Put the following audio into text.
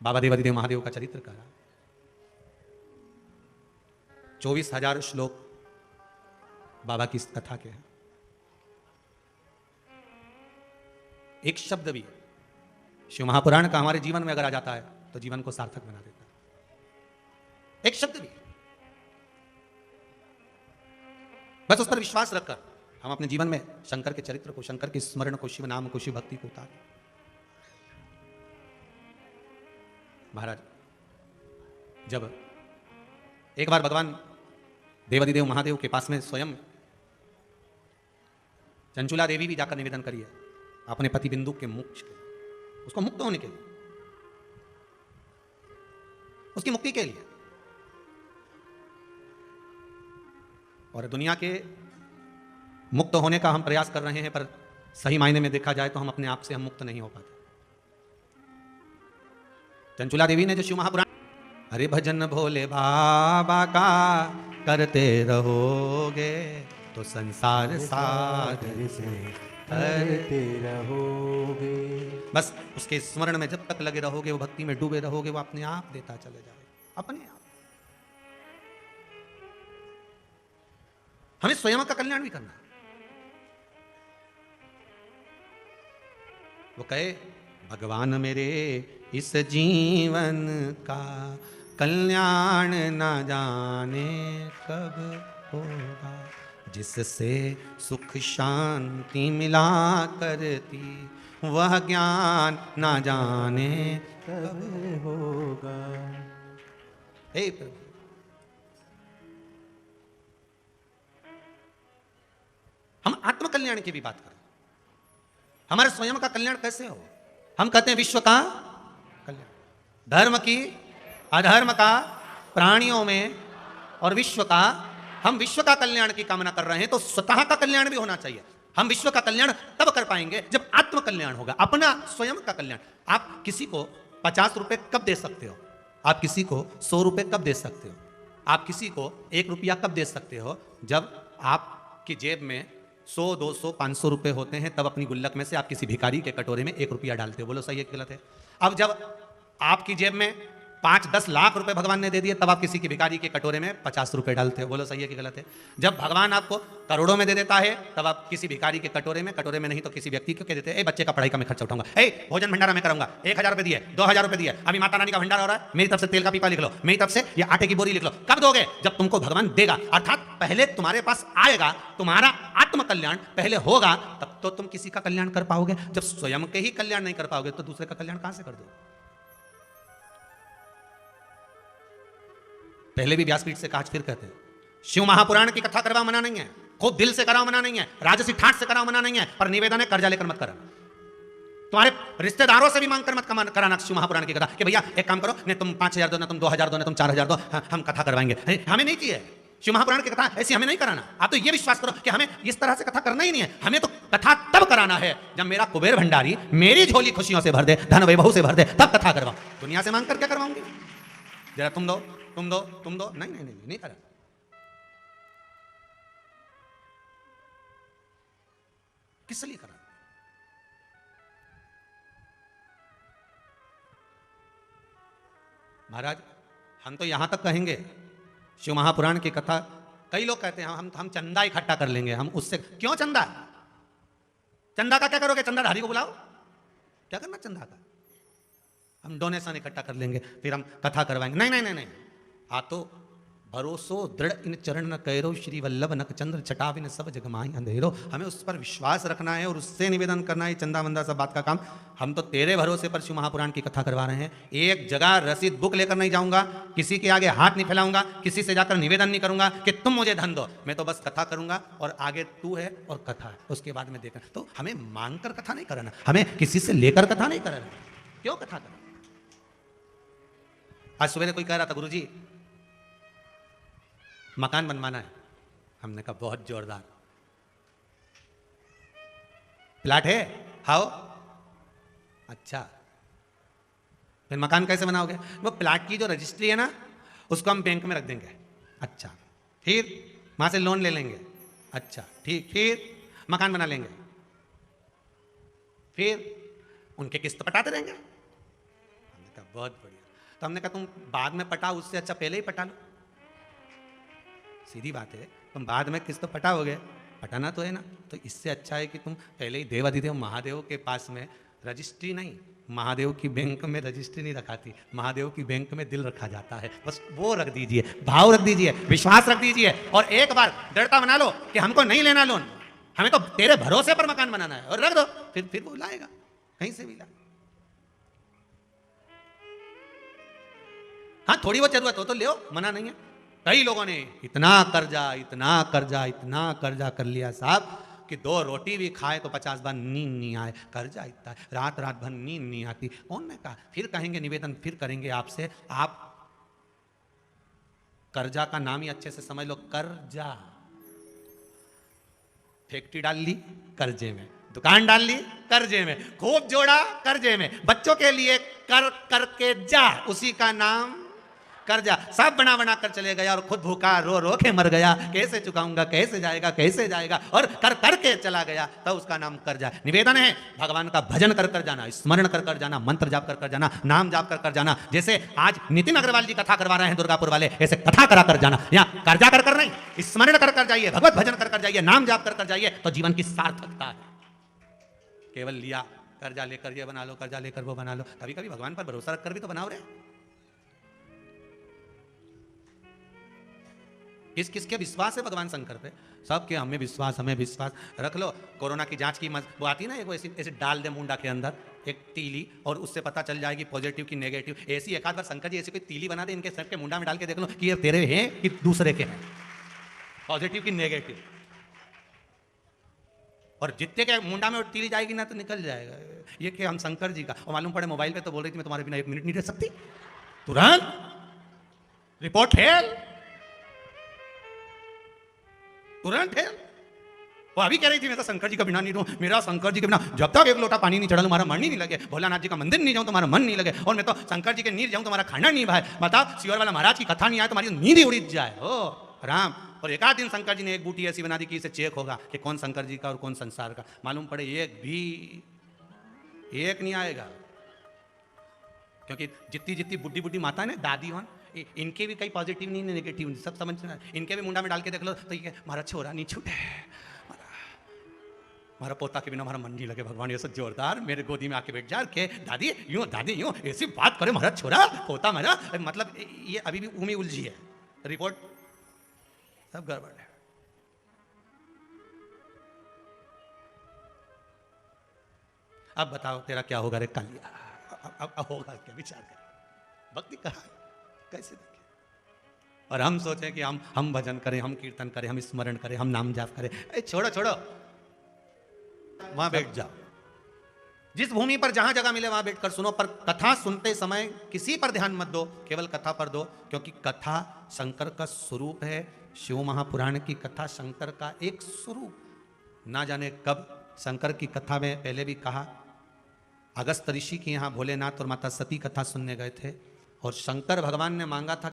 बाबा देवादिदेव महादेव का चरित्र कहा, 24,000 श्लोक बाबा की इस कथा के हैं। एक शब्द भी शिव महापुराण का हमारे जीवन में अगर आ जाता है तो जीवन को सार्थक बना देता है। एक शब्द भी, बस उस पर विश्वास रखकर हम अपने जीवन में शंकर के चरित्र को, शंकर के स्मरण को, शिव नाम को, शिव भक्ति को उतार। महाराज, जब एक बार भगवान देवादिदेव महादेव के पास में स्वयं चंचुला देवी भी जाकर निवेदन करिए अपने पति बिंदु के मोक्ष के लिए, उसको मुक्त होने के लिए, उसकी मुक्ति के लिए। और दुनिया के मुक्त होने का हम प्रयास कर रहे हैं, पर सही मायने में देखा जाए तो हम अपने आप से हम मुक्त नहीं हो पाते। चंचुला देवी ने जो शिव महापुराण, अरे भजन भोले बाबा का करते रहोगे तो संसार सागर से तरते रहोगे, बस उसके स्मरण में जब तक लगे रहोगे, वो भक्ति में डूबे रहोगे, वो अपने आप देता चले जाएगा, अपने आप। हमें स्वयं का कल्याण भी करना है। वो कहे भगवान मेरे इस जीवन का कल्याण ना जाने कब होगा, जिससे सुख शांति मिला करती वह ज्ञान ना जाने कब होगा। हे प्रभु, हम आत्म कल्याण की भी बात करें, हमारे स्वयं का कल्याण कैसे हो। हम कहते हैं विश्व का कल्याण, धर्म की, अधर्म का, प्राणियों में और विश्व का। हम विश्व का कल्याण की कामना कर रहे हैं तो स्वतः का कल्याण भी होना चाहिए। हम विश्व का कल्याण तब कर पाएंगे जब आत्म कल्याण होगा, अपना स्वयं का कल्याण। आप किसी को 50 रुपए कब दे सकते हो, आप किसी को 100 रुपए कब दे सकते हो, आप किसी को 1 रुपया कब दे सकते हो, जब आपकी जेब में 100, 200, 500 रुपए होते हैं, तब अपनी गुल्लक में से आप किसी भिखारी के कटोरे में 1 रुपया डालते हो। बोलो सही है कि गलत है। अब जब आपकी जेब में 5-10 लाख रुपए भगवान ने दे दिए, तब आप किसी की भिखारी के कटोरे में 50 रुपए डालते हो। बोलो सही है कि गलत है। जब भगवान आपको करोड़ों में दे देता है, तब आप किसी भिखारी के कटोरे में नहीं तो किसी व्यक्ति को कह देते हैं, बच्चे का पढ़ाई का मैं खर्चा उठाऊंगा, भोजन भंडारा मैं करूंगा, 1000 रुपए दिए, 2000 रुपए दिए, अभी माता रानी का भंडारा हो रहा है, मेरी तरफ से तेल का पीपा लिख लो, मेरी तरफ से ये आटे की बोरी लिख लो। कब दोगे? जब तुमको भगवान देगा, अर्थात पहले तुम्हारे पास आएगा, तुम्हारा आत्म कल्याण पहले होगा, तब तो तुम किसी का कल्याण कर पाओगे। जब स्वयं के ही कल्याण नहीं कर पाओगे तो दूसरे का कल्याण कहां से कर दो। पहले भी व्यासपीठ से कहा, फिर कहते हैं, शिव महापुराण की कथा करवा मना नहीं है, खूब दिल से कराओ मना नहीं है, राजसी ठाठ से कराओ मना नहीं है, पर निवेदन है कर्जा लेकर मत कराना। तुम्हारे रिश्तेदारों से भी मांग कर मत कराना शिव महापुराण की कथा कि भैया एक काम करो, नहीं तुम 5000 दो, ना तुम 2000 दो, ना तुम 4000 दो, हम कथा करवाएंगे। हमें नहीं चाहिए शिव महापुराण की कथा, ऐसी हमें नहीं कराना। आप तो ये विश्वास करो कि हमें इस तरह से कथा करना ही नहीं है। हमें तो कथा तब कराना है जब मेरा कुबेर भंडारी मेरी झोली खुशियों से भर दे, धन वैभव से भर दे, तब कथा करवाओ। दुनिया से मांग कर क्या करवाऊंगी? जरा तुम दो, तुम दो, तुम दो, नहीं नहीं नहीं, नहीं करा। किस लिए करा? महाराज, हम तो यहां तक कहेंगे, शिव महापुराण की कथा, कई लोग कहते हैं हम चंदा इकट्ठा कर लेंगे। हम उससे क्यों चंदा? चंदा का क्या करोगे? चंदाधारी को बुलाओ, क्या करना चंदा का? हम डोनेशन इकट्ठा कर लेंगे, फिर हम कथा करवाएंगे। नहीं नहीं नहीं नहीं, आ तो भरोसो दृढ़ इन चरण न कैरो, श्री वल्लभ नक चंद्र छटाविन सब जग माही अंधेरो। हमें उस पर विश्वास रखना है और उससे निवेदन करना है। चंदा मंदा सब बात का काम, हम तो तेरे भरोसे पर शिव महापुराण की कथा करवा रहे हैं। एक जगह रसीद बुक लेकर नहीं जाऊंगा, किसी के आगे हाथ नहीं फैलाऊंगा, किसी से जाकर निवेदन नहीं करूंगा कि तुम मुझे धन दो। मैं तो बस कथा करूंगा और आगे तू है और कथा है, उसके बाद में देखना। तो हमें मांग कर कथा नहीं कराना, हमें किसी से लेकर कथा नहीं कराना। क्यों कथा करना? आज सुबह कोई कह रहा था, गुरुजी मकान बनवाना है। हमने कहा बहुत जोरदार, प्लाट है, हाओ। अच्छा, फिर मकान कैसे बनाओगे? वो प्लाट की जो रजिस्ट्री है ना, उसको हम बैंक में रख देंगे। अच्छा, फिर वहां से लोन ले लेंगे। अच्छा ठीक, फिर मकान बना लेंगे, फिर उनके किस्त पटाते रहेंगे। हमने कहा बहुत बढ़िया। तो हमने कहा तुम बाद में पटाओ, उससे अच्छा पहले ही पटा लो। सीधी बात है, तुम बाद में किस तो पटाओगे, पटाना तो है ना। तो इससे अच्छा है कि तुम पहले ही देवाधिदेव महादेव के पास में रजिस्ट्री नहीं, महादेव की बैंक में रजिस्ट्री नहीं रखाती, महादेव की बैंक में दिल रखा जाता है। बस वो रख दीजिए, भाव रख दीजिए, विश्वास रख दीजिए, और एक बार दृढ़ता बना लो कि हमको नहीं लेना लोन, हमें तो तेरे भरोसे पर मकान बनाना है, और रख दो, फिर वो लाएगा, कहीं से भी ला। हाँ थोड़ी बहुत जरूरत हो तो ले, मना नहीं है। कई लोगों ने इतना कर्जा कर लिया साहब कि 2 रोटी भी खाए तो 50 बार नींद नहीं आए, कर्जा इतना है, रात भर नींद नहीं आती। कौन ने कहा? फिर कहेंगे, निवेदन फिर करेंगे आपसे, आप कर्जा का नाम ही अच्छे से समझ लो, कर्जा। फैक्ट्री डाल ली कर्जे में, दुकान डाल ली कर्जे में, खूब जोड़ा कर्जे में, बच्चों के लिए कर करके जा, उसी का नाम कर्जा। सब बना कर चले गया और खुद भूखा रो के मर गया, कैसे चुकाऊंगा, कैसे जाएगा, और कर के चला गया, तो उसका नाम कर्जा। निवेदन है भगवान का भजन कर जाना, स्मरण कर जाना, मंत्र जाप कर जाना, नाम जाप कर जाना। जैसे आज नितिन अग्रवाल जी कथा करवा रहे हैं दुर्गापुर वाले, ऐसे कथा करा कर जाना। यहाँ कर्जा कर नहीं, स्मरण कर जाइए, भगवत भजन कर जाइए, नाम जाप कर जाइए, तो जीवन की सार्थकता है। केवल लिया कर्जा लेकर ये बना लो, कर्जा लेकर वो बना लो। कभी कभी भगवान पर भरोसा रखकर भी तो बनाओ रे। किसके विश्वास है भगवान शंकर पे? सबके हमें विश्वास रख लो। कोरोना की जांच की वो आती है ना, एक ऐसे डाल दे मुंडा के अंदर एक तीली, और उससे पता चल जाएगी पॉजिटिव की नेगेटिव। ऐसी एक आध बार शंकर जी ऐसी कोई तीली बना दे इनके सर के मुंडा में डाल के देख लो कि ये तेरे हैं कि दूसरे के हैं, पॉजिटिव की नेगेटिव। और जितने के मुंडा में तीली जाएगी ना तो निकल जाएगा ये कि हम शंकर जी का। और मालूम पड़े मोबाइल पे तो बोल रही थी मैं तुम्हारे बिना 1 मिनट नहीं रह सकती, तुरंत रिपोर्ट फेल, तुरंत है। वो अभी कह रही थी मैं तो शंकर जी का बिना नहीं रहूं, मेरा शंकर जी के बिना जब तक 1 लोटा पानी नहीं चढ़ा लूं तुम्हारा मन ही नहीं लगे, भोलानाथ जी का मंदिर नहीं जाऊं तुम्हारा मन नहीं लगे, और मैं तो शंकर जी के नीर जाऊं तुम्हारा खाना नहीं भाई। बताओ सियोर वाला महाराज की कथा नहीं आए तुम्हारी नींद ही उड़ जाए। ओ राम। और एक आध दिन शंकर जी ने एक बूटी ऐसी बना दी कि इसे चेक होगा कि कौन शंकर जी का और कौन संसार का। मालूम पड़े एक नहीं आएगा, क्योंकि जितनी बुड्ढी माता है ना, दादी वन, इनके भी कई पॉजिटिव नहीं नेगेटिव सब समझना। इनके भी मुंडा में डाल के देख लो तो ये हमारा छोरा नहीं छूटे, हमारा पोता के बिना हमारा मन नहीं लगे, भगवान ये सब जोरदार मेरे गोदी में आके बैठ जा के दादी यूं ऐसी बात करे, हमारा छोरा पोता मेरा, मतलब ये अभी भी उम्मीद उलझी है, रिपोर्ट सब गड़बड़ है। अब बताओ तेरा क्या होगा रे कालिया, अब होगा क्या? विचार कर, भक्ति कहा कैसे देखें? और हम सोचें कि हम भजन करें, हम कीर्तन करें, हम स्मरण करें, हम नाम जाप करें। छोड़ो वहां बैठ जाओ, जिस भूमि पर जहां जगह मिले वहां बैठकर सुनो, पर कथा सुनते समय किसी पर ध्यान मत दो, केवल कथा पर दो, क्योंकि कथा शंकर का स्वरूप है। शिव महापुराण की कथा शंकर का एक स्वरूप। ना जाने कब शंकर की कथा में पहले भी कहा, अगस्त ऋषि के यहाँ भोलेनाथ और माता सती कथा सुनने गए थे, और शंकर भगवान ने मांगा था